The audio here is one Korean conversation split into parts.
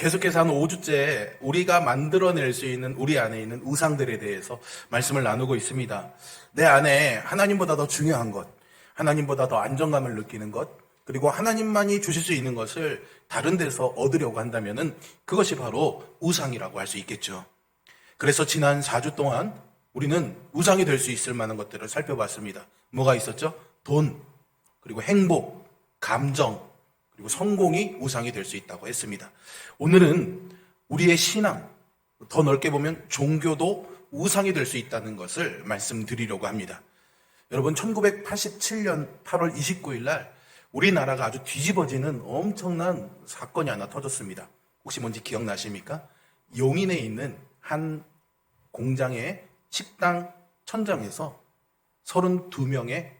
계속해서 한 5주째 우리가 만들어낼 수 있는 우리 안에 있는 우상들에 대해서 말씀을 나누고 있습니다. 내 안에 하나님보다 더 중요한 것, 하나님보다 더 안정감을 느끼는 것, 그리고 하나님만이 주실 수 있는 것을 다른 데서 얻으려고 한다면은 그것이 바로 우상이라고 할 수 있겠죠. 그래서 지난 4주 동안 우리는 우상이 될 수 있을 만한 것들을 살펴봤습니다. 뭐가 있었죠? 돈, 그리고 행복, 감정, 그리고 성공이 우상이 될 수 있다고 했습니다. 오늘은 우리의 신앙, 더 넓게 보면 종교도 우상이 될 수 있다는 것을 말씀드리려고 합니다. 여러분, 1987년 8월 29일 날 우리나라가 아주 뒤집어지는 엄청난 사건이 하나 터졌습니다. 혹시 뭔지 기억나십니까? 용인에 있는 한 공장의 식당 천장에서 32명의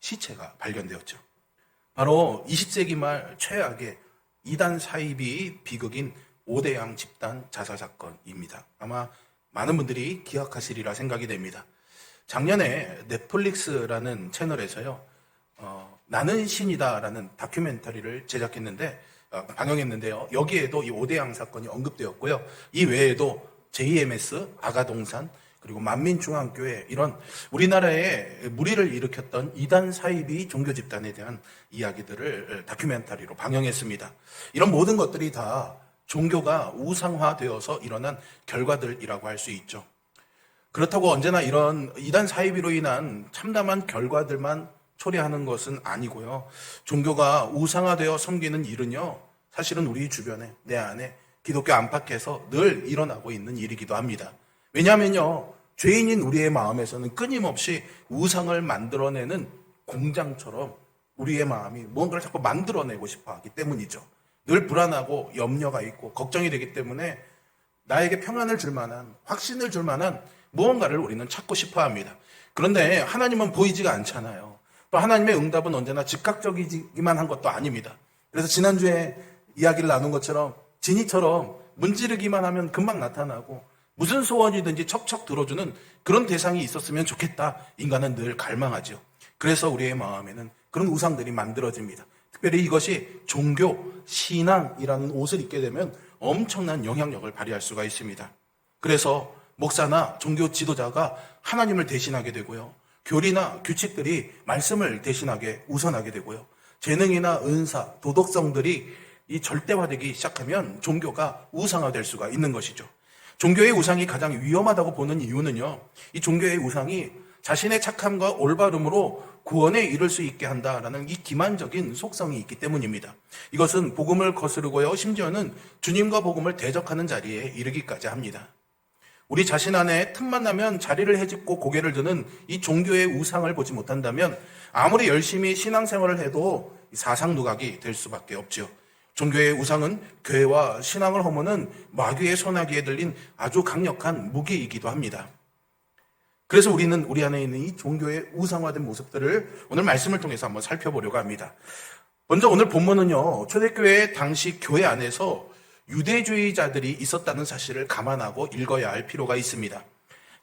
시체가 발견되었죠. 바로 20세기 말 최악의 이단 사이비 비극인 5대양 집단 자살 사건입니다. 아마 많은 분들이 기억하시리라 생각이 됩니다. 작년에 넷플릭스라는 채널에서요, 나는 신이다라는 다큐멘터리를 제작했는데, 방영했는데요. 여기에도 이 5대양 사건이 언급되었고요. 이 외에도 JMS, 아가동산, 그리고 만민중앙교회, 이런 우리나라에 무리를 일으켰던 이단 사이비 종교 집단에 대한 이야기들을 다큐멘터리로 방영했습니다. 이런 모든 것들이 다 종교가 우상화되어서 일어난 결과들이라고 할 수 있죠. 그렇다고 언제나 이런 이단 사이비로 인한 참담한 결과들만 초래하는 것은 아니고요. 종교가 우상화되어 섬기는 일은요, 사실은 우리 주변에, 내 안에 기독교 안팎에서 늘 일어나고 있는 일이기도 합니다. 왜냐하면요, 죄인인 우리의 마음에서는 끊임없이 우상을 만들어내는 공장처럼 우리의 마음이 무언가를 자꾸 만들어내고 싶어 하기 때문이죠. 늘 불안하고 염려가 있고 걱정이 되기 때문에 나에게 평안을 줄 만한, 확신을 줄 만한 무언가를 우리는 찾고 싶어 합니다. 그런데 하나님은 보이지가 않잖아요. 또 하나님의 응답은 언제나 즉각적이기만 한 것도 아닙니다. 그래서 지난주에 이야기를 나눈 것처럼 지니처럼 문지르기만 하면 금방 나타나고 무슨 소원이든지 척척 들어주는 그런 대상이 있었으면 좋겠다. 인간은 늘 갈망하죠. 그래서 우리의 마음에는 그런 우상들이 만들어집니다. 특별히 이것이 종교, 신앙이라는 옷을 입게 되면 엄청난 영향력을 발휘할 수가 있습니다. 그래서 목사나 종교 지도자가 하나님을 대신하게 되고요. 교리나 규칙들이 말씀을 대신하게 우선하게 되고요. 재능이나 은사, 도덕성들이 이 절대화되기 시작하면 종교가 우상화될 수가 있는 것이죠. 종교의 우상이 가장 위험하다고 보는 이유는요, 이 종교의 우상이 자신의 착함과 올바름으로 구원에 이를 수 있게 한다라는 이 기만적인 속성이 있기 때문입니다. 이것은 복음을 거스르고요, 심지어는 주님과 복음을 대적하는 자리에 이르기까지 합니다. 우리 자신 안에 틈만 나면 자리를 헤집고 고개를 드는 이 종교의 우상을 보지 못한다면 아무리 열심히 신앙생활을 해도 사상누각이 될 수밖에 없죠. 종교의 우상은 교회와 신앙을 허무는 마귀의 소나기에 들린 아주 강력한 무기이기도 합니다. 그래서 우리는 우리 안에 있는 이 종교의 우상화된 모습들을 오늘 말씀을 통해서 한번 살펴보려고 합니다. 먼저 오늘 본문은요, 초대교회 당시 교회 안에서 유대주의자들이 있었다는 사실을 감안하고 읽어야 할 필요가 있습니다.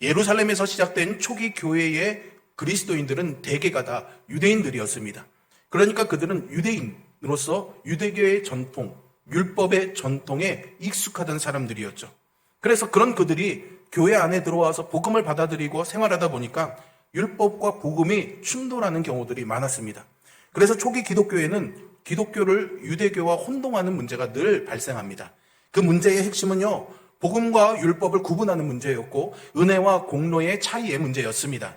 예루살렘에서 시작된 초기 교회의 그리스도인들은 대개가 다 유대인들이었습니다. 그러니까 그들은 유대인으로서 유대교의 전통, 율법의 전통에 익숙하던 사람들이었죠. 그래서 그런 그들이 교회 안에 들어와서 복음을 받아들이고 생활하다 보니까 율법과 복음이 충돌하는 경우들이 많았습니다. 그래서 초기 기독교에는 기독교를 유대교와 혼동하는 문제가 늘 발생합니다. 그 문제의 핵심은요, 복음과 율법을 구분하는 문제였고 은혜와 공로의 차이의 문제였습니다.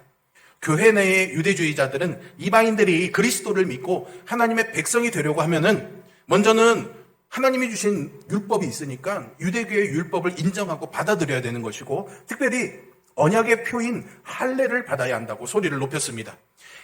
교회 내의 유대주의자들은 이방인들이 그리스도를 믿고 하나님의 백성이 되려고 하면은 먼저는 하나님이 주신 율법이 있으니까 유대교의 율법을 인정하고 받아들여야 되는 것이고, 특별히 언약의 표인 할례를 받아야 한다고 소리를 높였습니다.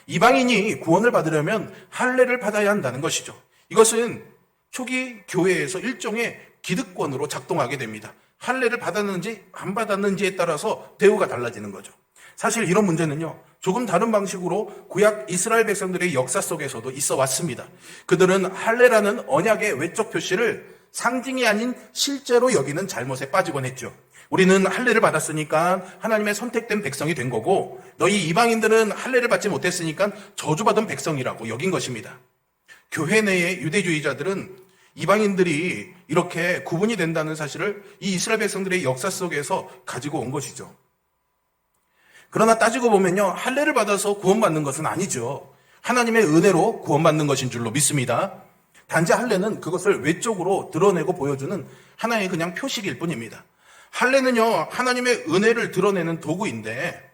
이방인이 구원을 받으려면 할례를 받아야 한다는 것이죠. 이것은 초기 교회에서 일종의 기득권으로 작동하게 됩니다. 할례를 받았는지 안 받았는지에 따라서 대우가 달라지는 거죠. 사실 이런 문제는요, 조금 다른 방식으로 구약 이스라엘 백성들의 역사 속에서도 있어 왔습니다. 그들은 할례라는 언약의 외적 표시를 상징이 아닌 실제로 여기는 잘못에 빠지곤 했죠. 우리는 할례를 받았으니까 하나님의 선택된 백성이 된 거고, 너희 이방인들은 할례를 받지 못했으니까 저주받은 백성이라고 여긴 것입니다. 교회 내의 유대주의자들은 이방인들이 이렇게 구분이 된다는 사실을 이 이스라엘 백성들의 역사 속에서 가지고 온 것이죠. 그러나 따지고 보면요, 할례를 받아서 구원받는 것은 아니죠. 하나님의 은혜로 구원받는 것인 줄로 믿습니다. 단지 할례는 그것을 외적으로 드러내고 보여주는 하나의 그냥 표식일 뿐입니다. 할례는요, 하나님의 은혜를 드러내는 도구인데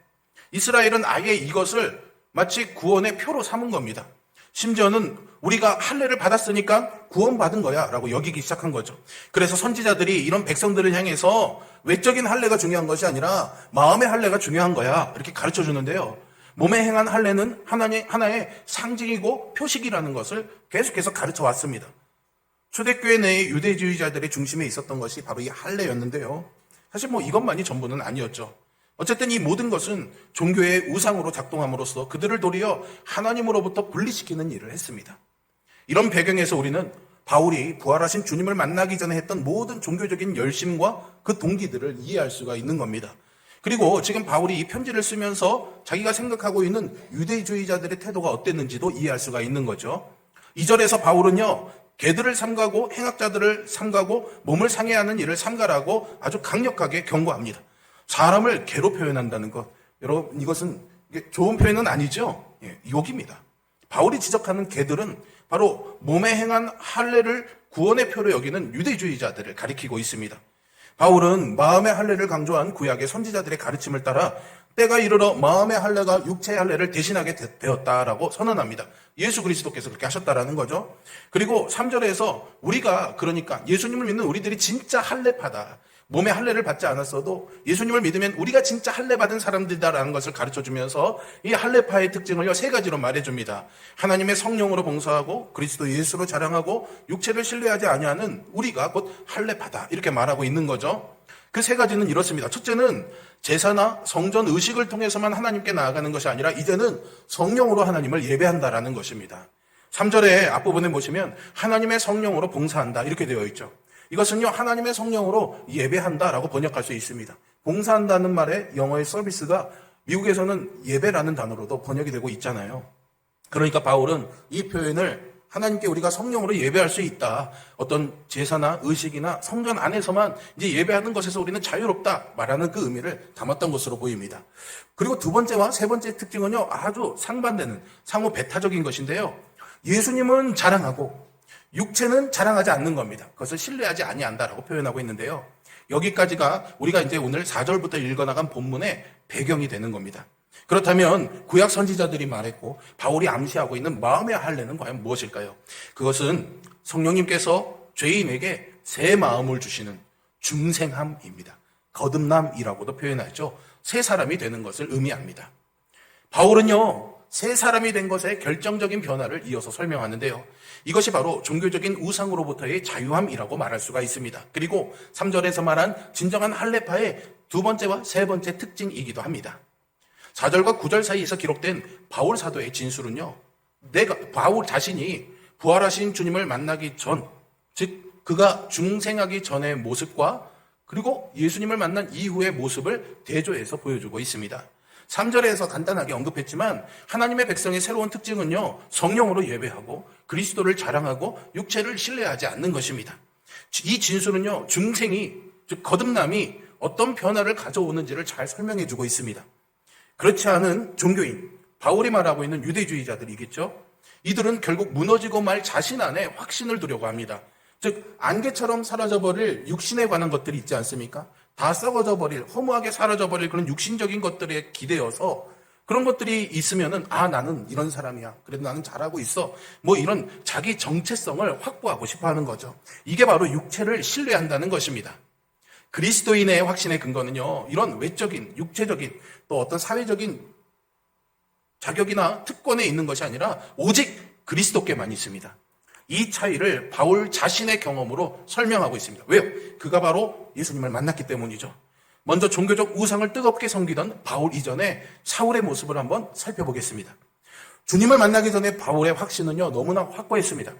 이스라엘은 아예 이것을 마치 구원의 표로 삼은 겁니다. 심지어는 우리가 할례를 받았으니까 구원받은 거야 라고 여기기 시작한 거죠. 그래서 선지자들이 이런 백성들을 향해서 외적인 할례가 중요한 것이 아니라 마음의 할례가 중요한 거야 이렇게 가르쳐 주는데요. 몸에 행한 할례는 하나의 상징이고 표식이라는 것을 계속해서 가르쳐 왔습니다. 초대교회 내의 유대주의자들의 중심에 있었던 것이 바로 이 할례였는데요. 사실 이것만이 전부는 아니었죠. 어쨌든 이 모든 것은 종교의 우상으로 작동함으로써 그들을 도리어 하나님으로부터 분리시키는 일을 했습니다. 이런 배경에서 우리는 바울이 부활하신 주님을 만나기 전에 했던 모든 종교적인 열심과 그 동기들을 이해할 수가 있는 겁니다. 그리고 지금 바울이 이 편지를 쓰면서 자기가 생각하고 있는 유대주의자들의 태도가 어땠는지도 이해할 수가 있는 거죠. 2절에서 바울은요, 개들을 삼가고 행악자들을 삼가고 몸을 상해하는 일을 삼가라고 아주 강력하게 경고합니다. 사람을 개로 표현한다는 것, 여러분 이것은 좋은 표현은 아니죠. 욕입니다. 바울이 지적하는 개들은 바로 몸에 행한 할례를 구원의 표로 여기는 유대주의자들을 가리키고 있습니다. 바울은 마음의 할례를 강조한 구약의 선지자들의 가르침을 따라 때가 이르러 마음의 할례가 육체의 할례를 대신하게 되었다라고 선언합니다. 예수 그리스도께서 그렇게 하셨다라는 거죠. 그리고 3절에서 우리가 그러니까 예수님을 믿는 우리들이 진짜 할례파다. 몸의 할례를 받지 않았어도 예수님을 믿으면 우리가 진짜 할례 받은 사람들이다라는 것을 가르쳐주면서 이 할례파의 특징을요 3가지로 말해줍니다. 하나님의 성령으로 봉사하고 그리스도 예수로 자랑하고 육체를 신뢰하지 아니하는 우리가 곧 할례파다 이렇게 말하고 있는 거죠. 그 3가지는 이렇습니다. 첫째는 제사나 성전 의식을 통해서만 하나님께 나아가는 것이 아니라 이제는 성령으로 하나님을 예배한다라는 것입니다. 3절의 앞부분에 보시면 하나님의 성령으로 봉사한다 이렇게 되어 있죠. 이것은요 하나님의 성령으로 예배한다라고 번역할 수 있습니다. 봉사한다는 말의 영어의 서비스가 미국에서는 예배라는 단어로도 번역이 되고 있잖아요. 그러니까 바울은 이 표현을 하나님께 우리가 성령으로 예배할 수 있다. 어떤 제사나 의식이나 성전 안에서만 이제 예배하는 것에서 우리는 자유롭다 말하는 그 의미를 담았던 것으로 보입니다. 그리고 2번째와 3번째 특징은요 아주 상반되는 상호 배타적인 것인데요. 예수님은 자랑하고 육체는 자랑하지 않는 겁니다. 그것을 신뢰하지 아니한다라고 표현하고 있는데요. 여기까지가 우리가 이제 오늘 4절부터 읽어나간 본문의 배경이 되는 겁니다. 그렇다면 구약 선지자들이 말했고 바울이 암시하고 있는 마음의 할례는 과연 무엇일까요? 그것은 성령님께서 죄인에게 새 마음을 주시는 중생함입니다. 거듭남이라고도 표현하죠. 새 사람이 되는 것을 의미합니다. 바울은요 새 사람이 된 것의 결정적인 변화를 이어서 설명하는데요. 이것이 바로 종교적인 우상으로부터의 자유함이라고 말할 수가 있습니다. 그리고 3절에서 말한 진정한 할례파의 2번째와 3번째 특징이기도 합니다. 4절과 9절 사이에서 기록된 바울 사도의 진술은요. 바울 자신이 부활하신 주님을 만나기 전, 즉 그가 중생하기 전의 모습과 그리고 예수님을 만난 이후의 모습을 대조해서 보여주고 있습니다. 3절에서 간단하게 언급했지만 하나님의 백성의 새로운 특징은요. 성령으로 예배하고 그리스도를 자랑하고 육체를 신뢰하지 않는 것입니다. 이 진술은요. 중생이 즉 거듭남이 어떤 변화를 가져오는지를 잘 설명해 주고 있습니다. 그렇지 않은 종교인 바울이 말하고 있는 유대주의자들이겠죠. 이들은 결국 무너지고 말 자신 안에 확신을 두려고 합니다. 즉 안개처럼 사라져버릴 육신에 관한 것들이 있지 않습니까? 다 썩어져 버릴, 허무하게 사라져 버릴 그런 육신적인 것들에 기대어서 그런 것들이 있으면은 나는 이런 사람이야. 그래도 나는 잘하고 있어. 이런 자기 정체성을 확보하고 싶어 하는 거죠. 이게 바로 육체를 신뢰한다는 것입니다. 그리스도인의 확신의 근거는요. 이런 외적인, 육체적인 또 어떤 사회적인 자격이나 특권에 있는 것이 아니라 오직 그리스도께만 있습니다. 이 차이를 바울 자신의 경험으로 설명하고 있습니다. 왜요? 그가 바로 예수님을 만났기 때문이죠. 먼저 종교적 우상을 뜨겁게 섬기던 바울 이전에 사울의 모습을 한번 살펴보겠습니다. 주님을 만나기 전에 바울의 확신은요, 너무나 확고했습니다.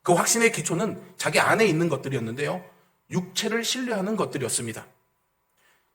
그 확신의 기초는 자기 안에 있는 것들이었는데요. 육체를 신뢰하는 것들이었습니다.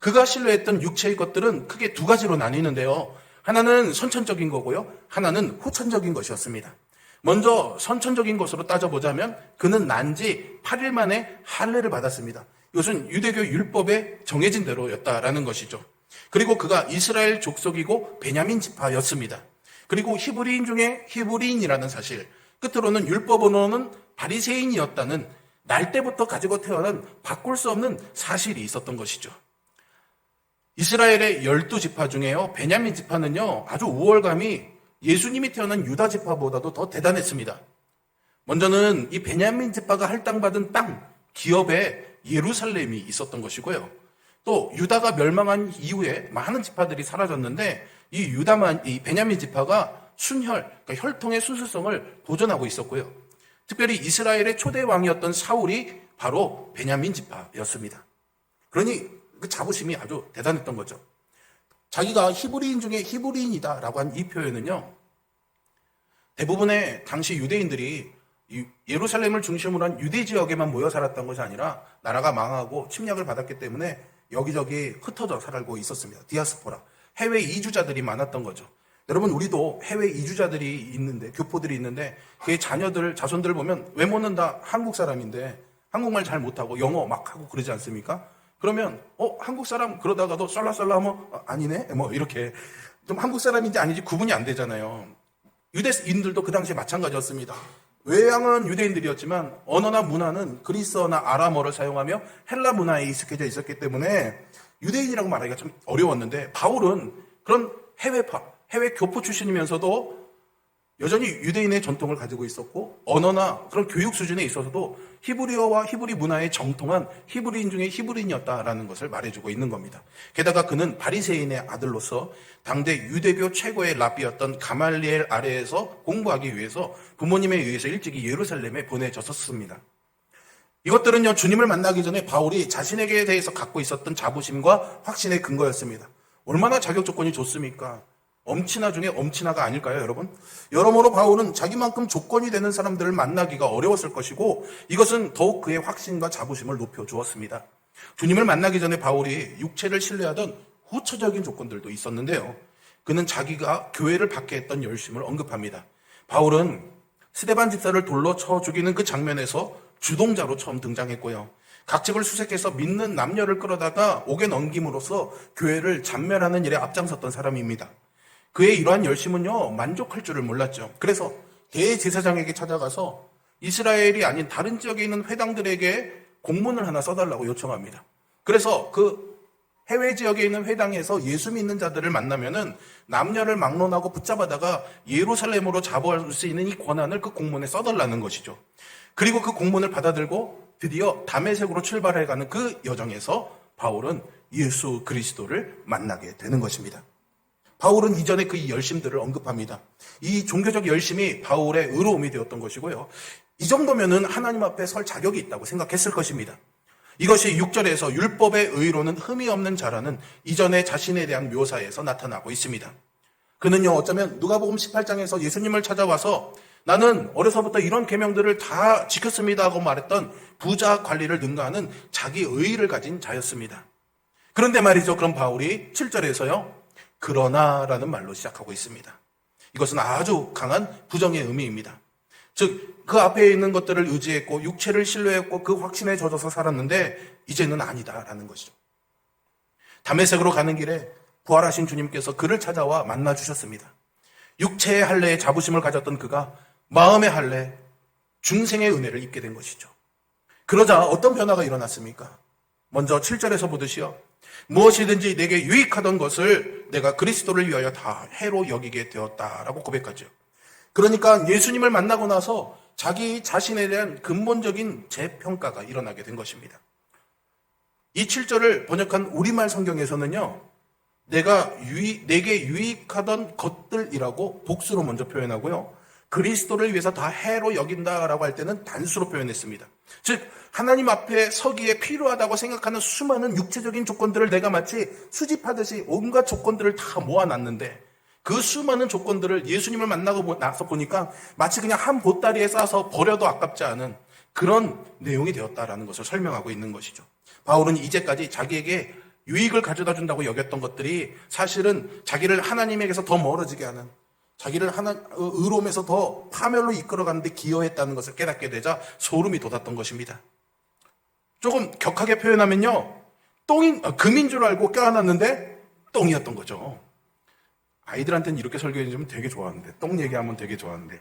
그가 신뢰했던 육체의 것들은 크게 2가지로 나뉘는데요. 하나는 선천적인 거고요. 하나는 후천적인 것이었습니다. 먼저 선천적인 것으로 따져보자면 그는 난 지 8일 만에 할례를 받았습니다. 이것은 유대교 율법에 정해진 대로였다라는 것이죠. 그리고 그가 이스라엘 족속이고 베냐민 지파였습니다. 그리고 히브리인 중에 히브리인이라는 사실, 끝으로는 율법으로는 바리새인이었다는 날 때부터 가지고 태어난 바꿀 수 없는 사실이 있었던 것이죠. 이스라엘의 12지파 중에요, 베냐민 지파는요, 아주 우월감이 예수님이 태어난 유다 지파보다도 더 대단했습니다. 먼저는 이 베냐민 지파가 할당받은 땅, 기업에 예루살렘이 있었던 것이고요. 또 유다가 멸망한 이후에 많은 지파들이 사라졌는데 이 베냐민 지파가 순혈, 그러니까 혈통의 순수성을 보존하고 있었고요. 특별히 이스라엘의 초대 왕이었던 사울이 바로 베냐민 지파였습니다. 그러니 그 자부심이 아주 대단했던 거죠. 자기가 히브리인 중에 히브리인이다라고 한 이 표현은요, 대부분의 당시 유대인들이 예루살렘을 중심으로 한 유대 지역에만 모여 살았던 것이 아니라 나라가 망하고 침략을 받았기 때문에 여기저기 흩어져 살고 있었습니다. 디아스포라, 해외 이주자들이 많았던 거죠. 여러분, 우리도 해외 이주자들이 있는데, 교포들이 있는데 그의 자손들 보면 외모는 다 한국 사람인데 한국말 잘 못하고 영어 막 하고 그러지 않습니까? 그러면 한국 사람 그러다가도 썰라썰라 하면 아니네? 뭐 이렇게 좀 한국 사람인지 아닌지 구분이 안 되잖아요. 유대인들도 그 당시에 마찬가지였습니다. 외향은 유대인들이었지만 언어나 문화는 그리스어나 아람어를 사용하며 헬라 문화에 익숙해져 있었기 때문에 유대인이라고 말하기가 좀 어려웠는데, 바울은 그런 해외 교포 출신이면서도 여전히 유대인의 전통을 가지고 있었고 언어나 그런 교육 수준에 있어서도 히브리어와 히브리 문화에 정통한 히브리인 중에 히브리인이었다라는 것을 말해주고 있는 겁니다. 게다가 그는 바리새인의 아들로서 당대 유대교 최고의 랍비였던 가말리엘 아래에서 공부하기 위해서 부모님에 의해서 일찍이 예루살렘에 보내졌었습니다. 이것들은요, 주님을 만나기 전에 바울이 자신에게 대해서 갖고 있었던 자부심과 확신의 근거였습니다. 얼마나 자격 조건이 좋습니까? 엄친아 중에 엄친아가 아닐까요, 여러분? 여러모로 바울은 자기만큼 조건이 되는 사람들을 만나기가 어려웠을 것이고 이것은 더욱 그의 확신과 자부심을 높여주었습니다. 주님을 만나기 전에 바울이 육체를 신뢰하던 후처적인 조건들도 있었는데요. 그는 자기가 교회를 받게 했던 열심을 언급합니다. 바울은 스데반 집사를 돌로 쳐 죽이는 그 장면에서 주동자로 처음 등장했고요. 각집을 수색해서 믿는 남녀를 끌어다가 옥에 넘김으로써 교회를 잔멸하는 일에 앞장섰던 사람입니다. 그의 이러한 열심은요, 만족할 줄을 몰랐죠. 그래서 대제사장에게 찾아가서 이스라엘이 아닌 다른 지역에 있는 회당들에게 공문을 하나 써달라고 요청합니다. 그래서 그 해외 지역에 있는 회당에서 예수 믿는 자들을 만나면은 남녀를 막론하고 붙잡아다가 예루살렘으로 잡아올 수 있는 이 권한을 그 공문에 써달라는 것이죠. 그리고 그 공문을 받아들고 드디어 다메섹으로 출발해가는 그 여정에서 바울은 예수 그리스도를 만나게 되는 것입니다. 바울은 이전에 그 열심들을 언급합니다. 이 종교적 열심이 바울의 의로움이 되었던 것이고요. 이 정도면은 하나님 앞에 설 자격이 있다고 생각했을 것입니다. 이것이 6절에서 율법의 의로는 흠이 없는 자라는 이전의 자신에 대한 묘사에서 나타나고 있습니다. 그는요, 어쩌면 누가복음 18장에서 예수님을 찾아와서 나는 어려서부터 이런 계명들을 다 지켰습니다 하고 말했던 부자 관리를 능가하는 자기 의의를 가진 자였습니다. 그런데 말이죠, 그럼 바울이 7절에서요, 그러나라는 말로 시작하고 있습니다. 이것은 아주 강한 부정의 의미입니다. 즉, 그 앞에 있는 것들을 의지했고 육체를 신뢰했고 그 확신에 젖어서 살았는데 이제는 아니다라는 것이죠. 다메섹으로 가는 길에 부활하신 주님께서 그를 찾아와 만나 주셨습니다. 육체의 할례에 자부심을 가졌던 그가 마음의 할례, 중생의 은혜를 입게 된 것이죠. 그러자 어떤 변화가 일어났습니까? 먼저 7절에서 보듯이요, 무엇이든지 내게 유익하던 것을 내가 그리스도를 위하여 다 해로 여기게 되었다라고 고백하죠. 그러니까 예수님을 만나고 나서 자기 자신에 대한 근본적인 재평가가 일어나게 된 것입니다. 이 7절을 번역한 우리말 성경에서는요, 내게 유익하던 것들이라고 복수로 먼저 표현하고요, 그리스도를 위해서 다 해로 여긴다라고 할 때는 단수로 표현했습니다. 즉, 하나님 앞에 서기에 필요하다고 생각하는 수많은 육체적인 조건들을 내가 마치 수집하듯이 온갖 조건들을 다 모아놨는데 그 수많은 조건들을 예수님을 만나고 나서 보니까 마치 그냥 한 보따리에 싸서 버려도 아깝지 않은 그런 내용이 되었다라는 것을 설명하고 있는 것이죠. 바울은 이제까지 자기에게 유익을 가져다 준다고 여겼던 것들이 사실은 자기를 하나님에게서 더 멀어지게 하는, 자기를 의로움에서 더 파멸로 이끌어가는데 기여했다는 것을 깨닫게 되자 소름이 돋았던 것입니다. 조금 격하게 표현하면요, 금인 줄 알고 껴안았는데 똥이었던 거죠. 아이들한테는 이렇게 설교해주면 되게 좋아하는데, 똥 얘기하면 되게 좋아하는데,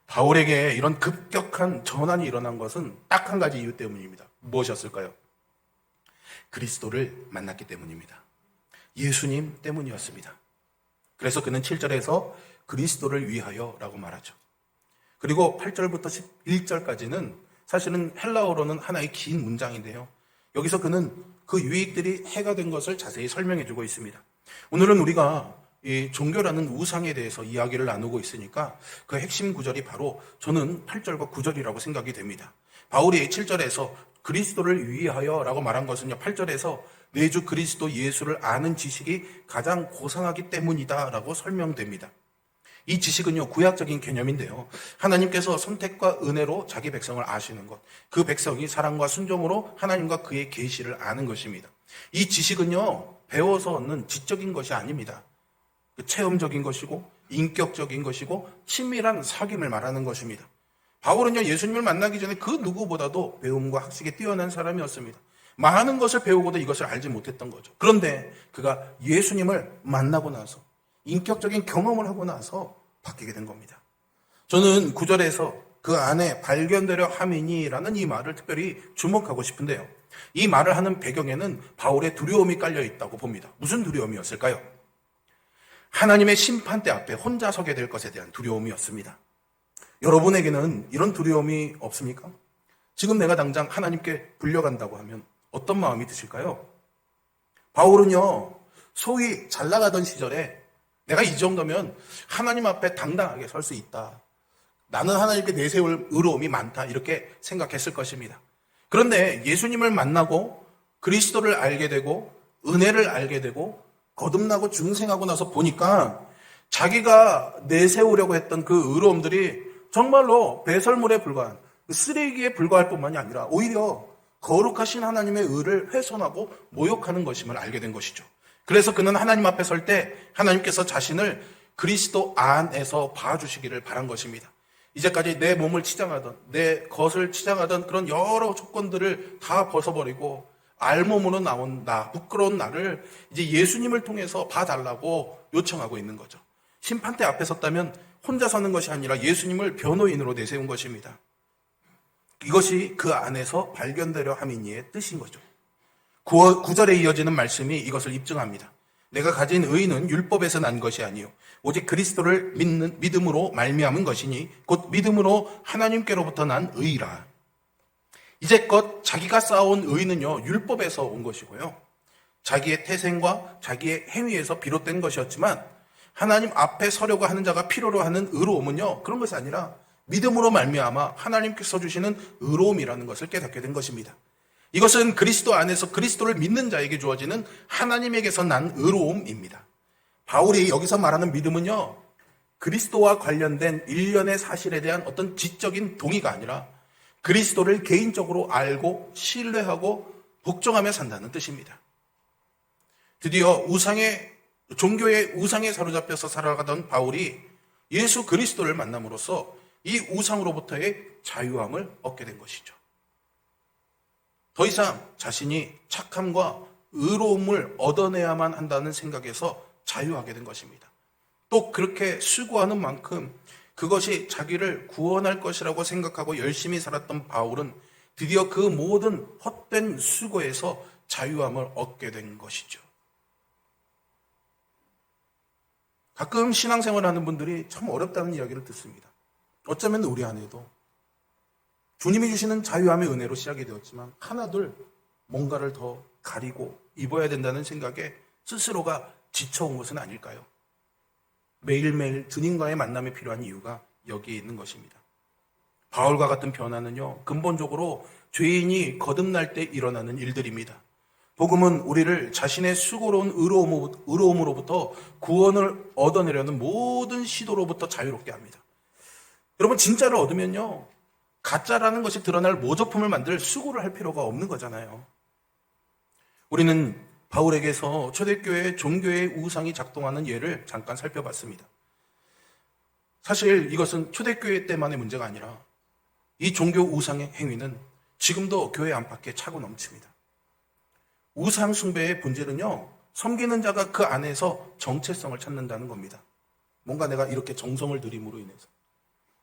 바울에게 이런 급격한 전환이 일어난 것은 딱 한 가지 이유 때문입니다. 무엇이었을까요? 그리스도를 만났기 때문입니다. 예수님 때문이었습니다. 그래서 그는 7절에서 그리스도를 위하여 라고 말하죠. 그리고 8절부터 11절까지는 사실은 헬라어로는 하나의 긴 문장인데요. 여기서 그는 그 유익들이 해가 된 것을 자세히 설명해 주고 있습니다. 오늘은 우리가 이 종교라는 우상에 대해서 이야기를 나누고 있으니까 그 핵심 구절이 바로 저는 8절과 9절이라고 생각이 됩니다. 바울이 7절에서 그리스도를 위하여 라고 말한 것은요, 8절에서 내 주 그리스도 예수를 아는 지식이 가장 고상하기 때문이다 라고 설명됩니다. 이 지식은요, 구약적인 개념인데요, 하나님께서 선택과 은혜로 자기 백성을 아시는 것, 그 백성이 사랑과 순종으로 하나님과 그의 계시를 아는 것입니다. 이 지식은요, 배워서 얻는 지적인 것이 아닙니다. 체험적인 것이고 인격적인 것이고 친밀한 사귐을 말하는 것입니다. 바울은요, 예수님을 만나기 전에 그 누구보다도 배움과 학식에 뛰어난 사람이었습니다. 많은 것을 배우고도 이것을 알지 못했던 거죠. 그런데 그가 예수님을 만나고 나서 인격적인 경험을 하고 나서 바뀌게 된 겁니다. 저는 9절에서 그 안에 발견되려 함이니라는 이 말을 특별히 주목하고 싶은데요, 이 말을 하는 배경에는 바울의 두려움이 깔려 있다고 봅니다. 무슨 두려움이었을까요? 하나님의 심판대 앞에 혼자 서게 될 것에 대한 두려움이었습니다. 여러분에게는 이런 두려움이 없습니까? 지금 내가 당장 하나님께 불려간다고 하면 어떤 마음이 드실까요? 바울은요, 소위 잘 나가던 시절에 내가 이 정도면 하나님 앞에 당당하게 설 수 있다, 나는 하나님께 내세울 의로움이 많다, 이렇게 생각했을 것입니다. 그런데 예수님을 만나고 그리스도를 알게 되고 은혜를 알게 되고 거듭나고 중생하고 나서 보니까 자기가 내세우려고 했던 그 의로움들이 정말로 배설물에 불과한 쓰레기에 불과할 뿐만이 아니라 오히려 거룩하신 하나님의 의를 훼손하고 모욕하는 것임을 알게 된 것이죠. 그래서 그는 하나님 앞에 설 때 하나님께서 자신을 그리스도 안에서 봐주시기를 바란 것입니다. 이제까지 내 몸을 치장하던, 내 것을 치장하던 그런 여러 조건들을 다 벗어버리고 알몸으로 나온 나, 부끄러운 나를 이제 예수님을 통해서 봐달라고 요청하고 있는 거죠. 심판대 앞에 섰다면 혼자 서는 것이 아니라 예수님을 변호인으로 내세운 것입니다. 이것이 그 안에서 발견되려 함이니의 뜻인 거죠. 9절에 이어지는 말씀이 이것을 입증합니다. 내가 가진 의는 율법에서 난 것이 아니요 오직 그리스도를 믿음으로 말미암은 것이니 곧 믿음으로 하나님께로부터 난 의라. 이제껏 자기가 쌓아온 의는요, 율법에서 온 것이고요, 자기의 태생과 자기의 행위에서 비롯된 것이었지만 하나님 앞에 서려고 하는 자가 필요로 하는 의로움은요, 그런 것이 아니라 믿음으로 말미암아 하나님께서 주시는 의로움이라는 것을 깨닫게 된 것입니다. 이것은 그리스도 안에서 그리스도를 믿는 자에게 주어지는 하나님에게서 난 의로움입니다. 바울이 여기서 말하는 믿음은요, 그리스도와 관련된 일련의 사실에 대한 어떤 지적인 동의가 아니라 그리스도를 개인적으로 알고 신뢰하고 복종하며 산다는 뜻입니다. 드디어 종교의 우상에 사로잡혀서 살아가던 바울이 예수 그리스도를 만남으로써 이 우상으로부터의 자유함을 얻게 된 것이죠. 더 이상 자신이 착함과 의로움을 얻어내야만 한다는 생각에서 자유하게 된 것입니다. 또 그렇게 수고하는 만큼 그것이 자기를 구원할 것이라고 생각하고 열심히 살았던 바울은 드디어 그 모든 헛된 수고에서 자유함을 얻게 된 것이죠. 가끔 신앙생활 하는 분들이 참 어렵다는 이야기를 듣습니다. 어쩌면 우리 안에도 주님이 주시는 자유함의 은혜로 시작이 되었지만 하나둘 뭔가를 더 가리고 입어야 된다는 생각에 스스로가 지쳐온 것은 아닐까요? 매일매일 주님과의 만남이 필요한 이유가 여기에 있는 것입니다. 바울과 같은 변화는요, 근본적으로 죄인이 거듭날 때 일어나는 일들입니다. 복음은 우리를 자신의 수고로운 의로움으로부터 구원을 얻어내려는 모든 시도로부터 자유롭게 합니다. 여러분, 진짜를 얻으면요, 가짜라는 것이 드러날 모조품을 만들 수고를 할 필요가 없는 거잖아요. 우리는 바울에게서 초대교회 종교의 우상이 작동하는 예를 잠깐 살펴봤습니다. 사실 이것은 초대교회 때만의 문제가 아니라 이 종교 우상의 행위는 지금도 교회 안팎에 차고 넘칩니다. 우상 숭배의 본질은요, 섬기는 자가 그 안에서 정체성을 찾는다는 겁니다. 뭔가 내가 이렇게 정성을 들임으로 인해서,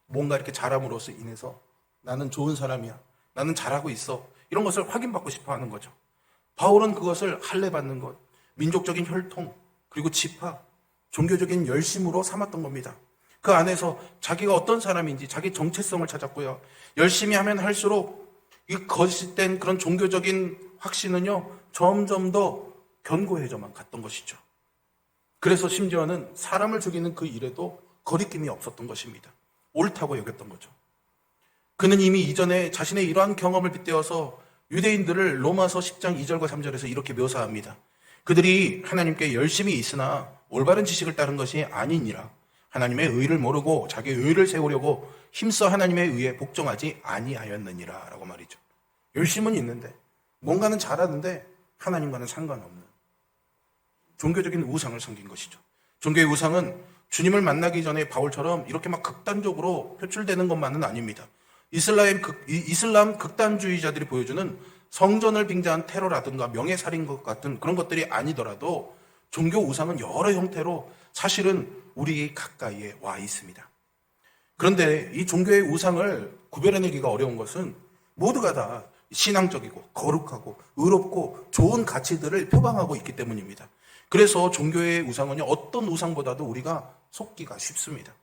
뭔가 이렇게 잘함으로써 인해서 나는 좋은 사람이야, 나는 잘하고 있어, 이런 것을 확인받고 싶어 하는 거죠. 바울은 그것을 할례받는 것, 민족적인 혈통, 그리고 지파, 종교적인 열심으로 삼았던 겁니다. 그 안에서 자기가 어떤 사람인지 자기 정체성을 찾았고요. 열심히 하면 할수록 이 거짓된 그런 종교적인 확신은요, 점점 더 견고해져만 갔던 것이죠. 그래서 심지어는 사람을 죽이는 그 일에도 거리낌이 없었던 것입니다. 옳다고 여겼던 거죠. 그는 이미 이전에 자신의 이러한 경험을 빗대어서 유대인들을 로마서 10장 2절과 3절에서 이렇게 묘사합니다. 그들이 하나님께 열심히 있으나 올바른 지식을 따른 것이 아니니라. 하나님의 의를 모르고 자기의 의를 세우려고 힘써 하나님의 의에 복종하지 아니하였느니라 라고 말이죠. 열심은 있는데 뭔가는 잘하는데 하나님과는 상관없는 종교적인 우상을 섬긴 것이죠. 종교의 우상은 주님을 만나기 전에 바울처럼 이렇게 막 극단적으로 표출되는 것만은 아닙니다. 이슬람 극단주의자들이 보여주는 성전을 빙자한 테러라든가 명예살인 것 같은 그런 것들이 아니더라도 종교 우상은 여러 형태로 사실은 우리 가까이에 와 있습니다. 그런데 이 종교의 우상을 구별해내기가 어려운 것은 모두가 다 신앙적이고 거룩하고 의롭고 좋은 가치들을 표방하고 있기 때문입니다. 그래서 종교의 우상은요, 어떤 우상보다도 우리가 속기가 쉽습니다.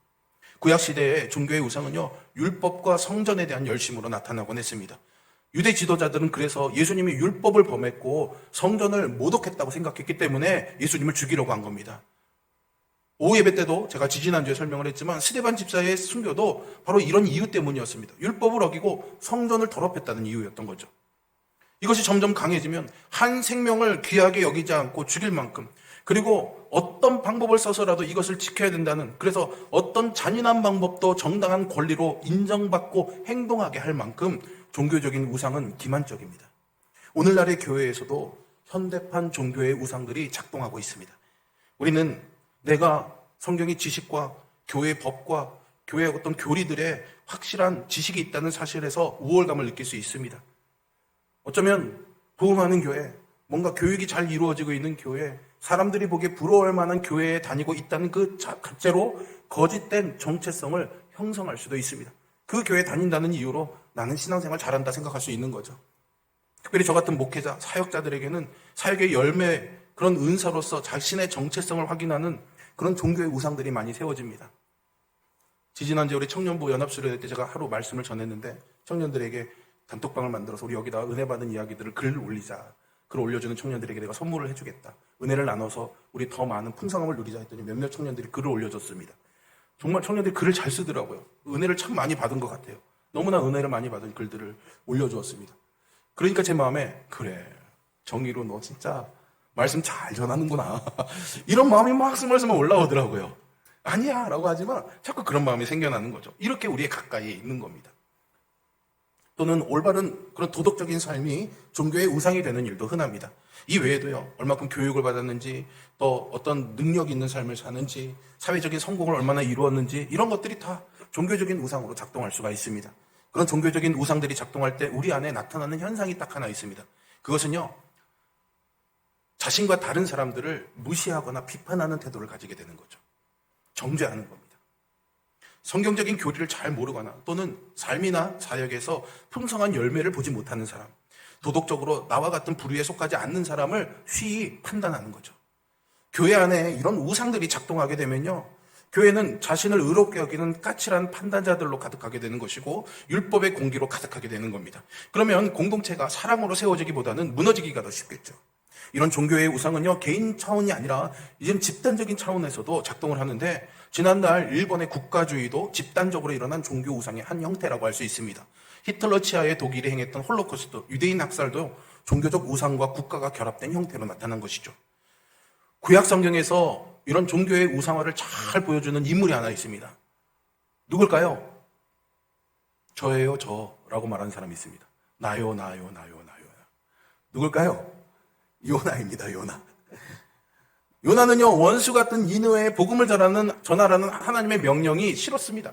구약시대에 종교의 우상은요, 율법과 성전에 대한 열심으로 나타나곤 했습니다. 유대 지도자들은 그래서 예수님이 율법을 범했고 성전을 모독했다고 생각했기 때문에 예수님을 죽이려고 한 겁니다. 오후 예배 때도 제가 지지난주에 설명을 했지만 스데반 집사의 순교도 바로 이런 이유 때문이었습니다. 율법을 어기고 성전을 더럽혔다는 이유였던 거죠. 이것이 점점 강해지면 한 생명을 귀하게 여기지 않고 죽일 만큼, 그리고 어떤 방법을 써서라도 이것을 지켜야 된다는, 그래서 어떤 잔인한 방법도 정당한 권리로 인정받고 행동하게 할 만큼 종교적인 우상은 기만적입니다. 오늘날의 교회에서도 현대판 종교의 우상들이 작동하고 있습니다. 우리는 내가 성경의 지식과 교회의 법과 교회의 어떤 교리들의 확실한 지식이 있다는 사실에서 우월감을 느낄 수 있습니다. 어쩌면 부흥하는 교회, 뭔가 교육이 잘 이루어지고 있는 교회, 사람들이 보기에 부러워할 만한 교회에 다니고 있다는 그 자체로 거짓된 정체성을 형성할 수도 있습니다. 그 교회에 다닌다는 이유로 나는 신앙생활 잘한다 생각할 수 있는 거죠. 특별히 저 같은 목회자, 사역자들에게는 사역의 열매, 그런 은사로서 자신의 정체성을 확인하는 그런 종교의 우상들이 많이 세워집니다. 지지난주에 우리 청년부 연합수련회 때 제가 하루 말씀을 전했는데 청년들에게 단톡방을 만들어서 우리 여기다 은혜 받은 이야기들을 글 올리자. 글 올려주는 청년들에게 내가 선물을 해주겠다. 은혜를 나눠서 우리 더 많은 풍성함을 누리자 했더니 몇몇 청년들이 글을 올려줬습니다. 정말 청년들이 글을 잘 쓰더라고요. 은혜를 참 많이 받은 것 같아요. 너무나 은혜를 많이 받은 글들을 올려주었습니다. 그러니까 제 마음에 그래, 정의로 너 진짜 말씀 잘 전하는구나. 이런 마음이 막 스멀스멀 올라오더라고요. 아니야 라고 하지만 자꾸 그런 마음이 생겨나는 거죠. 이렇게 우리의 가까이에 있는 겁니다. 또는 올바른 그런 도덕적인 삶이 종교의 우상이 되는 일도 흔합니다. 이 외에도요, 얼마큼 교육을 받았는지, 또 어떤 능력 있는 삶을 사는지, 사회적인 성공을 얼마나 이루었는지, 이런 것들이 다 종교적인 우상으로 작동할 수가 있습니다. 그런 종교적인 우상들이 작동할 때 우리 안에 나타나는 현상이 딱 하나 있습니다. 그것은요, 자신과 다른 사람들을 무시하거나 비판하는 태도를 가지게 되는 거죠. 정죄하는 겁니다. 성경적인 교리를 잘 모르거나 또는 삶이나 사역에서 풍성한 열매를 보지 못하는 사람, 도덕적으로 나와 같은 부류에 속하지 않는 사람을 쉬이 판단하는 거죠. 교회 안에 이런 우상들이 작동하게 되면요, 교회는 자신을 의롭게 여기는 까칠한 판단자들로 가득하게 되는 것이고 율법의 공기로 가득하게 되는 겁니다. 그러면 공동체가 사랑으로 세워지기보다는 무너지기가 더 쉽겠죠. 이런 종교의 우상은요, 개인 차원이 아니라 이제는 집단적인 차원에서도 작동을 하는데, 지난달 일본의 국가주의도 집단적으로 일어난 종교 우상의 한 형태라고 할 수 있습니다. 히틀러 치하에 독일이 행했던 홀로코스트, 유대인 학살도 종교적 우상과 국가가 결합된 형태로 나타난 것이죠. 구약 성경에서 이런 종교의 우상화를 잘 보여주는 인물이 하나 있습니다. 누굴까요? 저예요, 저라고 말하는 사람이 있습니다. 나요. 누굴까요? 요나입니다, 요나. 요나는요, 원수 같은 니느웨에 복음을 전하라는 하나님의 명령이 싫었습니다.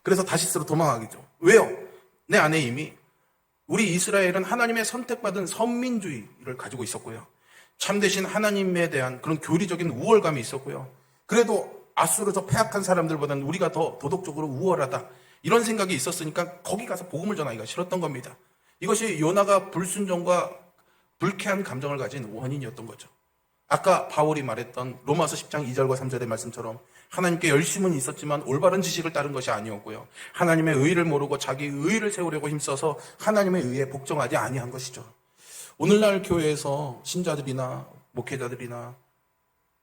그래서 다시스로 도망가겠죠. 왜요? 내 안에 이미 우리 이스라엘은 하나님의 선택받은 선민주의를 가지고 있었고요. 참되신 하나님에 대한 그런 교리적인 우월감이 있었고요. 그래도 아수르 저 패악한 사람들보다는 우리가 더 도덕적으로 우월하다. 이런 생각이 있었으니까 거기 가서 복음을 전하기가 싫었던 겁니다. 이것이 요나가 불순종과 불쾌한 감정을 가진 원인이었던 거죠. 아까 바울이 말했던 로마서 10장 2절과 3절의 말씀처럼 하나님께 열심은 있었지만 올바른 지식을 따른 것이 아니었고요. 하나님의 의를 모르고 자기 의를 세우려고 힘써서 하나님의 의에 복종하지 아니한 것이죠. 오늘날 교회에서 신자들이나 목회자들이나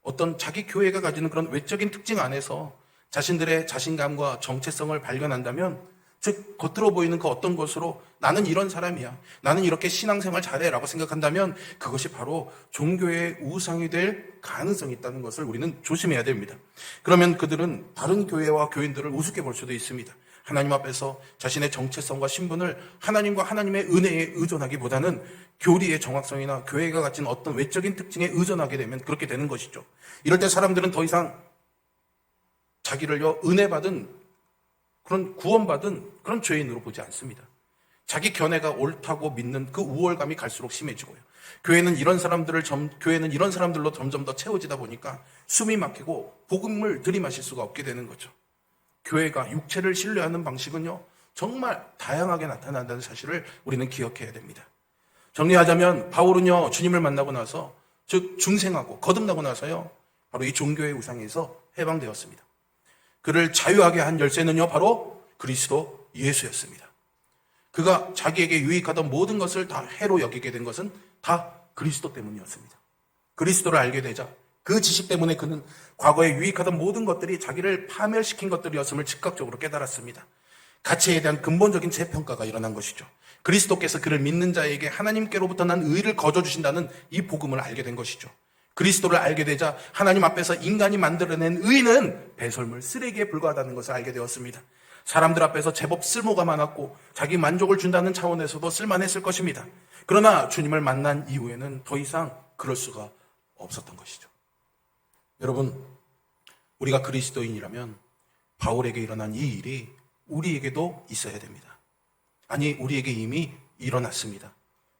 어떤 자기 교회가 가지는 그런 외적인 특징 안에서 자신들의 자신감과 정체성을 발견한다면, 즉 겉으로 보이는 그 어떤 것으로 나는 이런 사람이야, 나는 이렇게 신앙생활 잘해 라고 생각한다면 그것이 바로 종교의 우상이 될 가능성이 있다는 것을 우리는 조심해야 됩니다. 그러면 그들은 다른 교회와 교인들을 우습게 볼 수도 있습니다. 하나님 앞에서 자신의 정체성과 신분을 하나님과 하나님의 은혜에 의존하기보다는 교리의 정확성이나 교회가 가진 어떤 외적인 특징에 의존하게 되면 그렇게 되는 것이죠. 이럴 때 사람들은 더 이상 자기를요, 은혜 받은, 그런 구원받은 그런 죄인으로 보지 않습니다. 자기 견해가 옳다고 믿는 그 우월감이 갈수록 심해지고요. 교회는 이런 사람들로 점점 더 채워지다 보니까 숨이 막히고 복음을 들이마실 수가 없게 되는 거죠. 교회가 육체를 신뢰하는 방식은요, 정말 다양하게 나타난다는 사실을 우리는 기억해야 됩니다. 정리하자면 바울은요, 주님을 만나고 나서, 즉 중생하고 거듭나고 나서요, 바로 이 종교의 우상에서 해방되었습니다. 그를 자유하게 한 열쇠는요, 바로 그리스도 예수였습니다. 그가 자기에게 유익하던 모든 것을 다 해로 여기게 된 것은 다 그리스도 때문이었습니다. 그리스도를 알게 되자 그 지식 때문에 그는 과거에 유익하던 모든 것들이 자기를 파멸시킨 것들이었음을 즉각적으로 깨달았습니다. 가치에 대한 근본적인 재평가가 일어난 것이죠. 그리스도께서 그를 믿는 자에게 하나님께로부터 난 의를 거저주신다는 이 복음을 알게 된 것이죠. 그리스도를 알게 되자 하나님 앞에서 인간이 만들어낸 의는 배설물, 쓰레기에 불과하다는 것을 알게 되었습니다. 사람들 앞에서 제법 쓸모가 많았고 자기 만족을 준다는 차원에서도 쓸만했을 것입니다. 그러나 주님을 만난 이후에는 더 이상 그럴 수가 없었던 것이죠. 여러분, 우리가 그리스도인이라면 바울에게 일어난 이 일이 우리에게도 있어야 됩니다. 아니, 우리에게 이미 일어났습니다.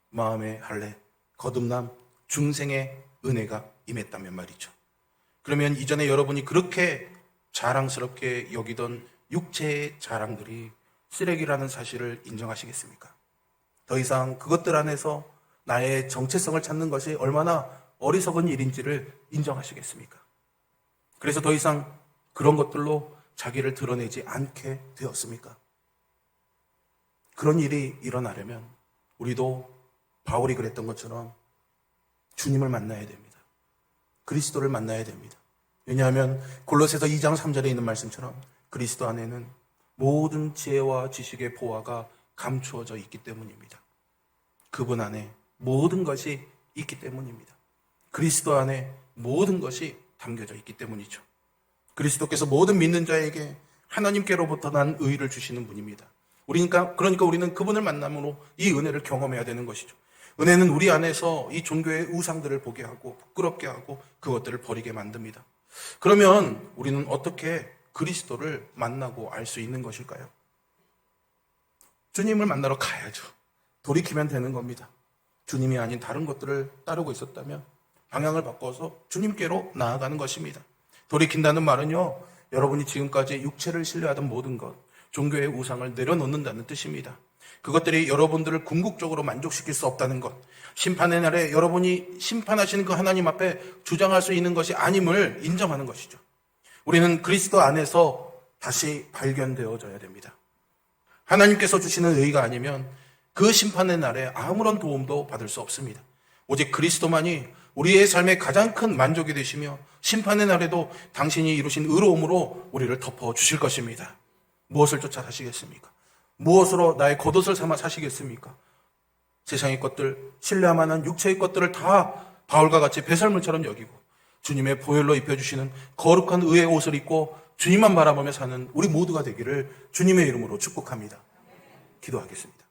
마음의 할례, 거듭남, 중생의 은혜가 임했다면 말이죠. 그러면 이전에 여러분이 그렇게 자랑스럽게 여기던 육체의 자랑들이 쓰레기라는 사실을 인정하시겠습니까? 더 이상 그것들 안에서 나의 정체성을 찾는 것이 얼마나 어리석은 일인지를 인정하시겠습니까? 그래서 더 이상 그런 것들로 자기를 드러내지 않게 되었습니까? 그런 일이 일어나려면 우리도 바울이 그랬던 것처럼 주님을 만나야 됩니다. 그리스도를 만나야 됩니다. 왜냐하면 골로새서 2장 3절에 있는 말씀처럼 그리스도 안에는 모든 지혜와 지식의 보화가 감추어져 있기 때문입니다. 그분 안에 모든 것이 있기 때문입니다. 그리스도 안에 모든 것이 담겨져 있기 때문이죠. 그리스도께서 모든 믿는 자에게 하나님께로부터 난 의를 주시는 분입니다. 그러니까 우리는 그분을 만남으로 이 은혜를 경험해야 되는 것이죠. 은혜는 우리 안에서 이 종교의 우상들을 보게 하고 부끄럽게 하고 그것들을 버리게 만듭니다. 그러면 우리는 어떻게 그리스도를 만나고 알 수 있는 것일까요? 주님을 만나러 가야죠. 돌이키면 되는 겁니다. 주님이 아닌 다른 것들을 따르고 있었다면 방향을 바꿔서 주님께로 나아가는 것입니다. 돌이킨다는 말은요, 여러분이 지금까지 육체를 신뢰하던 모든 것, 종교의 우상을 내려놓는다는 뜻입니다. 그것들이 여러분들을 궁극적으로 만족시킬 수 없다는 것, 심판의 날에 여러분이 심판하시는 그 하나님 앞에 주장할 수 있는 것이 아님을 인정하는 것이죠. 우리는 그리스도 안에서 다시 발견되어져야 됩니다. 하나님께서 주시는 의가 아니면 그 심판의 날에 아무런 도움도 받을 수 없습니다. 오직 그리스도만이 우리의 삶의 가장 큰 만족이 되시며 심판의 날에도 당신이 이루신 의로움으로 우리를 덮어주실 것입니다. 무엇을 쫓아 사시겠습니까? 무엇으로 나의 겉옷을 삼아 사시겠습니까? 세상의 것들, 신뢰할 만한 육체의 것들을 다 바울과 같이 배설물처럼 여기고 주님의 보혈로 입혀주시는 거룩한 의의 옷을 입고 주님만 바라보며 사는 우리 모두가 되기를 주님의 이름으로 축복합니다. 기도하겠습니다.